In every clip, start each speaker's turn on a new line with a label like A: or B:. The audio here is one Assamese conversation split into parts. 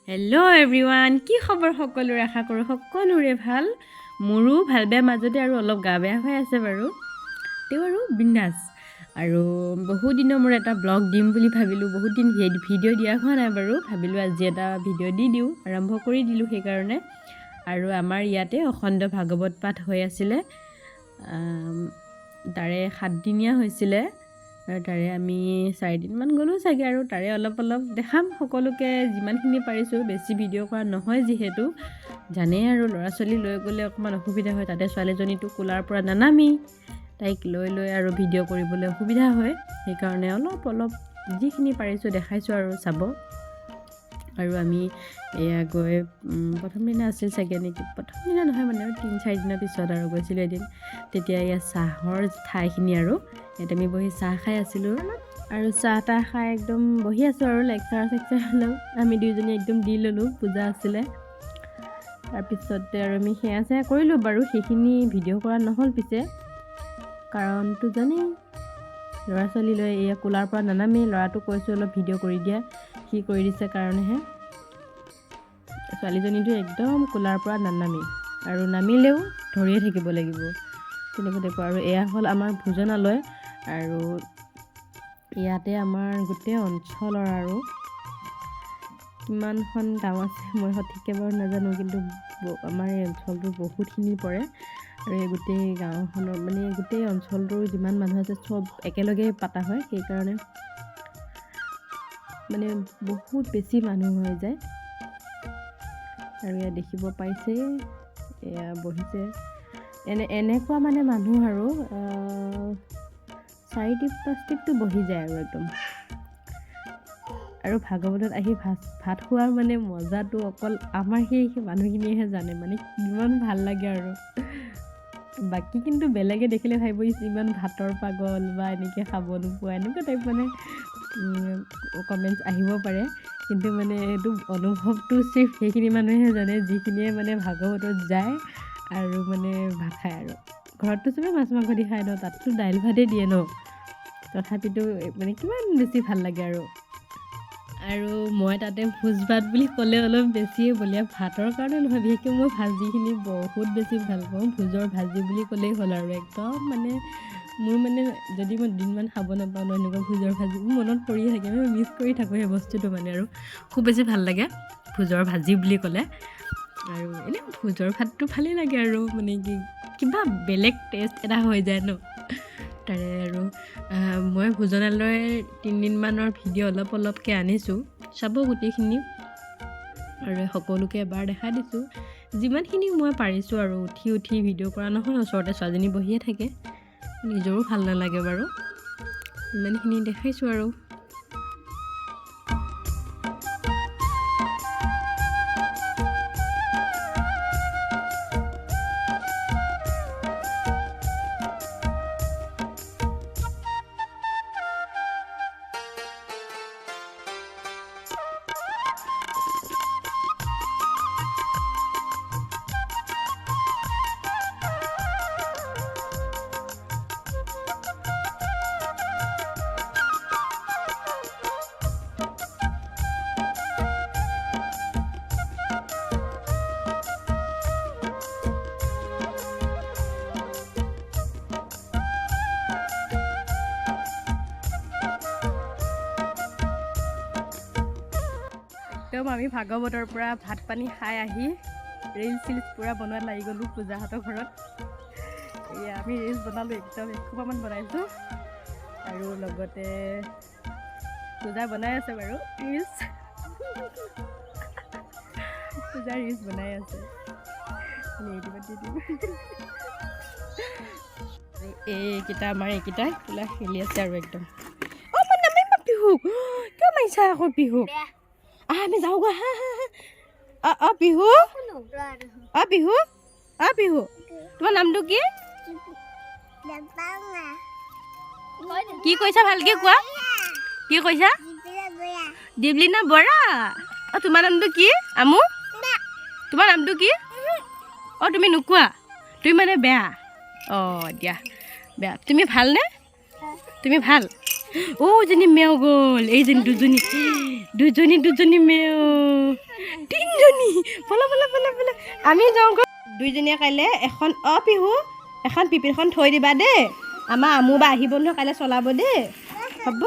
A: হেল্ল' এভৰিৱান, কি খবৰ সকলোৰে? আশা কৰোঁ সকলোৰে ভাল। মোৰো ভাল বেয়া মাজতে আৰু অলপ গা বেয়া হৈ আছে বাৰু, তেওঁ আৰু বিন্দাছ। আৰু বহু দিনৰ মূৰত এটা ব্লগ দিম বুলি ভাবিলোঁ। বহুত দিন ভিডিঅ' দিয়া হোৱা নাই বাৰু, ভাবিলোঁ আজি এটা ভিডিঅ' দি দিওঁ, আৰম্ভ কৰি দিলোঁ সেইকাৰণে। আৰু আমাৰ ইয়াতে অখণ্ড ভাগৱত পাঠ হৈ আছিলে, তাৰে 7 দিনীয়া হৈছিলে। আৰু তাৰে আমি 4 দিনমান গ'লোঁ চাগে, আৰু তাৰে অলপ দেখাম সকলোকে যিমানখিনি পাৰিছোঁ। বেছি ভিডিঅ' কৰা নহয় যিহেতু, জানেই আৰু ল'ৰা ছোৱালী লৈ গ'লে অকণমান অসুবিধা হয়। তাতে ছোৱালীজনীটো কোলাৰ পৰা নানামেই, তাইক লৈ আৰু ভিডিঅ' কৰিবলৈ অসুবিধা হয়। সেইকাৰণে অলপ যিখিনি পাৰিছোঁ দেখাইছোঁ আৰু চাব। আৰু আমি এয়া গৈ প্ৰথম দিনা আছিল চাগে নেকি, প্ৰথম দিনা নহয় মানে 3-4 দিনৰ পিছত আৰু গৈছিলোঁ এদিন। তেতিয়া ইয়াত চাহৰ ঠাইখিনি আৰু ইয়াত আমি বহি চাহ খাই আছিলোঁ। আৰু চাহ তাহ খাই একদম বহি আছোঁ আৰু লেকচাৰ লওঁ। আমি দুইজনী একদম দি ল'লোঁ, পূজা আছিলে। তাৰপিছতে আৰু আমি সেয়া কৰিলোঁ বাৰু, সেইখিনি ভিডিঅ' কৰা নহ'ল পিছে, কাৰণটো জানেই ল'ৰা ছোৱালী লৈ এয়া কোলাৰ পৰা নানামেই। ল'ৰাটোক কৈছোঁ অলপ ভিডিঅ' কৰি দিয়া, সি কৰি দিছে কাৰণেহে। ছোৱালীজনীটো একদম কোলাৰ পৰা নানামেই, আৰু নামিলেও ধৰিয়ে থাকিব লাগিব তেনেকুৱা টাইপৰ। আৰু এয়া হ'ল আমাৰ ভোজনালয়, আৰু ইয়াতে আমাৰ গোটেই অঞ্চলৰ আৰু কিমানখন গাঁও আছে মই সঠিককৈ বাৰু নাজানো, কিন্তু আমাৰ এই অঞ্চলটো বহুতখিনি পৰে। আৰু এই গোটেই গাঁওখনৰ মানে গোটেই অঞ্চলটোৰ যিমান মানুহ আছে চব একেলগে পতা হয়, সেইকাৰণে মানে বহুত বেছি মানুহ হৈ যায়। আৰু এয়া দেখিব পাইছেই, এয়া বহিছে এনেকুৱা মানে মানুহ আৰু 4-5টিপটো বহি যায় আৰু একদম। আৰু ভাগৱতত আহি ভাত খোৱাৰ মানে মজাটো অকল আমাৰ সেই মানুহখিনিয়েহে জানে, মানে কিমান ভাল লাগে আৰু। বাকী কিন্তু বেলেগে দেখিলে ভাবিব ইমান ভাতৰ পাগল বা এনেকৈ খাব নোপোৱা, এনেকুৱা টাইপ মানে কমেণ্টছ আহিব পাৰে। কিন্তু মানে এইটো অনুভৱটো চিফ সেইখিনি মানুহেহে জানে, যিখিনিয়ে মানে ভাগৱতত যায় আৰু মানে ভাত খায়। আৰু ঘৰততো চবেই মাছ মাংস দি খায় ন, তাততো দাইল ভাতেই দিয়ে ন, তথাপিতো মানে কিমান বেছি ভাল লাগে আৰু। আৰু মই তাতে ভোজ ভাত বুলি ক'লে অলপ বেছিয়ে বলিয়া, ভাতৰ কাৰণে নহয়, বিশেষকৈ মই ভাজিখিনি বহুত বেছি ভাল পাওঁ। ভোজৰ ভাজি বুলি ক'লেই হ'ল আৰু একদম মানে মোৰ মানে যদি মই দুদিনমান খাব নাপাওঁ ন, এনেকুৱা ভোজৰ ভাজি মোৰ মনত পৰিয়ে থাকে, মই মিছ কৰি থাকোঁ সেই বস্তুটো মানে। আৰু খুব বেছি ভাল লাগে ভোজৰ ভাজি বুলি ক'লে। আৰু এনেই ভোজৰ ভাতটো ভালেই লাগে আৰু মানে কি কিবা বেলেগ টেষ্ট এটা হৈ যায় ন তাৰে। আৰু মই ভোজনালয়ৰ 3 দিনমানৰ ভিডিঅ' অলপকৈ আনিছোঁ, চাব গোটেইখিনি। আৰু সকলোকে এবাৰ দেখাই দিছোঁ যিমানখিনি মই পাৰিছোঁ আৰু। উঠি ভিডিঅ' কৰা নহয়, ওচৰতে ছোৱালীজনী বহিয়ে থাকে, নিজৰো ভাল নালাগে বাৰু, ইমানখিনি দেখাইছোঁ আৰু। একদম আমি ভাগৱতৰ পৰা ভাত পানী খাই আহি ৰিলচ পূৰা বনোৱাত লাগি গ'লোঁ পূজাহঁতৰ ঘৰত। এয়া আমি ৰিলচ বনালোঁ, একদম 1 খোপামান বনাইছোঁ। আৰু লগতে পূজা বনাই আছে বাৰু ৰিলচ, পূজা ৰিলচ বনাই আছে। আৰু এইকেইটা আমাৰ এইকেইটাই পূৰা খেলি আছে আৰু একদম। মই নামিম পিহু, কিয় মাৰিছা আকৌ পিহু? আমি যাওঁ গৈ, হা পিহু, পিহু তোমাৰ নামটো কি? কি কৈছা ভালকে কোৱা, কি কৈছা? দিবলিনা বৰা। তোমাৰ নামটো কি? আমু, তোমাৰ নামটো কি? তুমি নোকোৱা, তুমি মানে বেয়া? দিয়া বেয়া। তুমি ভালনে? তুমি ভাল? জনী মেও গ'ল, এইজনী দুজনী মেও বলা বলা বলা বলা আমি যাওঁ দুইজনীয়ে কাইলৈ এখন পিহু এখন পিপিলখন থৈ দিবা দেই আমাৰ আমু বা আহিব নহয় কাইলৈ চলাব দেই হ'ব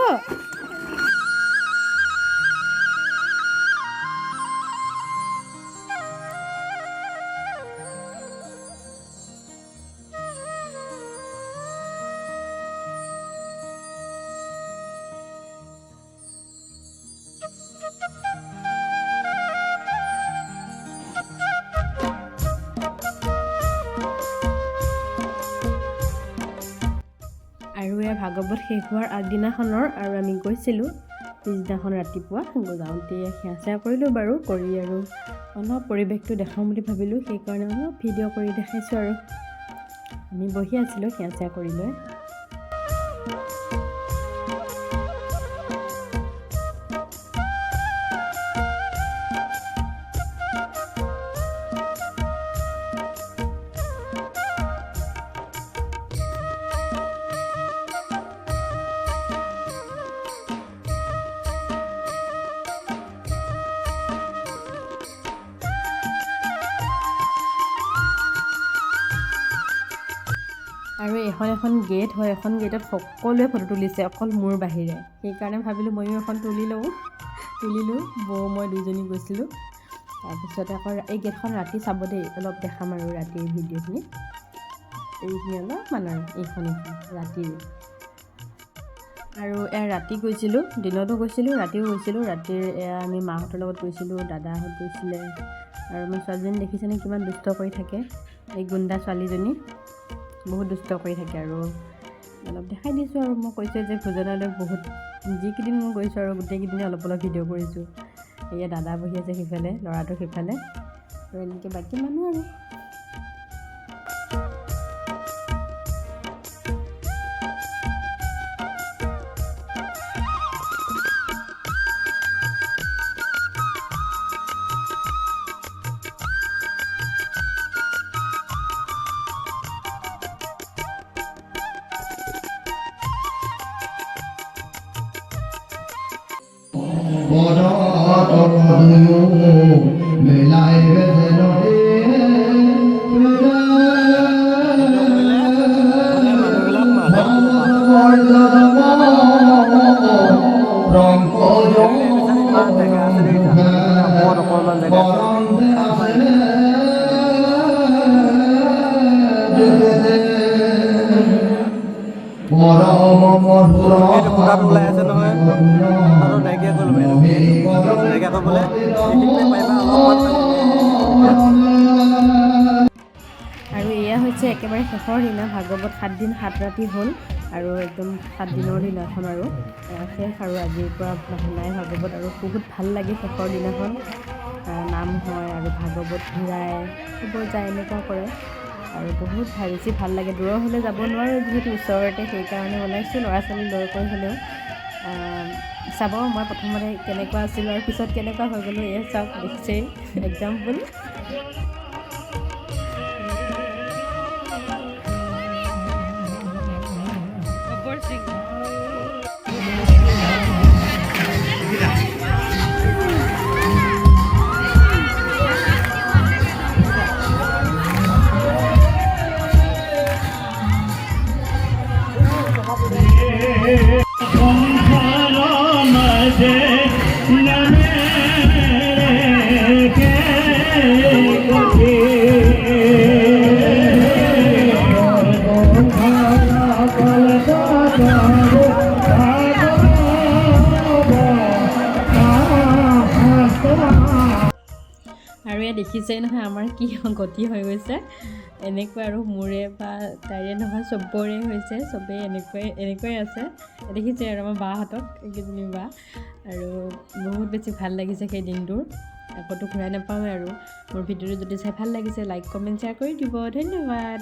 A: আৰু ইয়াৰ ভাগৱত শেষ হোৱাৰ আগদিনাখনৰ আৰু আমি গৈছিলোঁ পিছদিনাখন ৰাতিপুৱা যাওঁতে সেৱা চেৱা কৰিলোঁ বাৰু কৰি আৰু অলপ পৰিৱেশটো দেখাওঁ বুলি ভাবিলোঁ সেইকাৰণে অলপ ভিডিঅ' কৰি দেখাইছোঁ আৰু আমি বহি আছিলোঁ সেৱা চেৱা কৰি লৈ আৰু এখন গেট হয় এখন গেটত সকলোৱে ফটো তুলিছে অকল মোৰ বাহিৰে সেইকাৰণে ভাবিলোঁ ময়ো এখন তুলিলোঁ বৌ মই দুইজনী গৈছিলোঁ তাৰপিছত আকৌ এই গেটখন ৰাতি চাব দেই অলপ দেখাম আৰু ৰাতিৰ ভিডিঅ'খিনি এইখিনি অলপমান আৰু এইখন ৰাতিৰ আৰু ৰাতি গৈছিলোঁ দিনতো গৈছিলোঁ ৰাতিও গৈছিলোঁ ৰাতিৰ আমি মাহঁতৰ লগত গৈছিলোঁ দাদাহঁত গৈছিলে আৰু মোৰ ছোৱালীজনী দেখিছেনে কিমান দুষ্ট কৰি থাকে এই গুণ্ডা ছোৱালীজনী বহুত দুষ্ট কৰি থাকে আৰু অলপ দেখাই দিছোঁ আৰু মই কৈছোঁ যে ভোজনালয় বহুত যিকেইদিন মই গৈছোঁ আৰু গোটেইকেইদিনে অলপ ভিডিঅ' কৰিছোঁ এয়া দাদা বহি আছে সিফালে ল'ৰাটো সিফালে আৰু এনেকৈ বাকী মানুহ আৰু আৰু এয়া হৈছে একেবাৰে শেষৰ দিনা ভাগৱত 7 দিন 7 ৰাতি হ'ল আৰু একদম 7 দিনৰ দিনাখন আৰু শেষ আৰু আজিৰ পৰা শুনাই ভাগৱত আৰু বহুত ভাল লাগে শেষৰ দিনাখন নাম হয় আৰু ভাগৱত ঘূৰাই সেইবোৰ যায় এনেকুৱা কৰে আৰু বহুত বেছি ভাল লাগে দূৰৰ হ'লে যাব নোৱাৰোঁ যিহেতু ওচৰতে সেইকাৰণে ওলাইছোঁ ল'ৰা ছোৱালী লৈ কৰি হ'লেও চাব মই প্ৰথমতে কেনেকুৱা আছিলোঁ আৰু পিছত কেনেকুৱা হৈ গ'লোঁ এই চাওক দেখিছেই এক্সাম্পল আৰু দেখিছেই নহয় আমাৰ কি গতি হৈ গৈছে এনেকুৱা আৰু মোৰে বা তাইৰে নহয় চবৰে হৈছে চবেই এনেকুৱাই আছে দেখিছে আৰু আমাৰ বাহঁতক এইকেইজনী বা আৰু বহুত বেছি ভাল লাগিছে সেই দিনটোৰ আকৌতো ঘূৰাই নাপাওঁৱে আৰু মোৰ ভিডিঅ'টো যদি চাই ভাল লাগিছে লাইক কমেণ্ট শ্বেয়াৰ কৰি দিব ধন্যবাদ